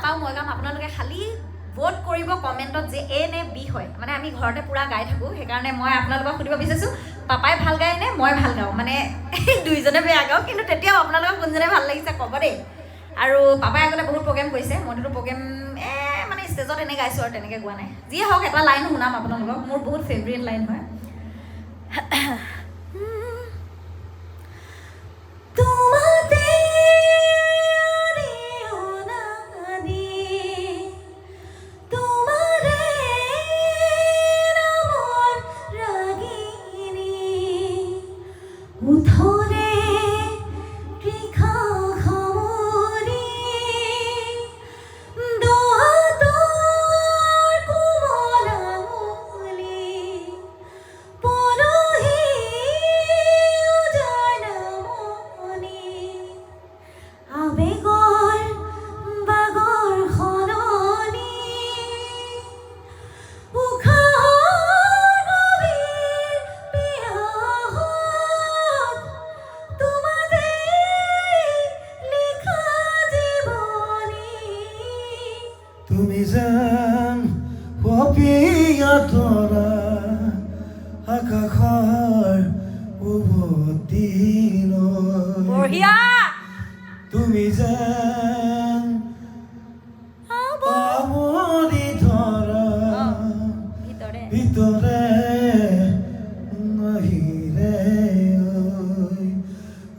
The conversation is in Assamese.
পাপাও মই গাম আপোনালোকে খালি ভোট কৰিব কমেণ্টত যে এ নে বি হয় মানে আমি ঘৰতে পূৰা গাই থাকোঁ সেইকাৰণে মই আপোনালোকক সুধিব বিচাৰিছোঁ পাপাই ভাল গায় নে মই ভাল গাওঁ মানে দুইজনে বেয়া গাওঁ কিন্তু তেতিয়াও আপোনালোকক কোনজনে ভাল লাগিছে ক'ব দেই আৰু পাপাই আগতে বহুত প্ৰগ্ৰেম কৰিছে মইতো প্ৰগ্ৰেম মানে ষ্টেজত এনে গাইছোঁ আৰু তেনেকৈ গোৱা নাই যিয়ে হওক এটা লাইন শুনাম আপোনালোকক মোৰ বহুত ফেভৰেট লাইন হয় তুমি যেন পপিয়া তৰা আকাশৰ উভতি বঢ়িয়া তুমি যেন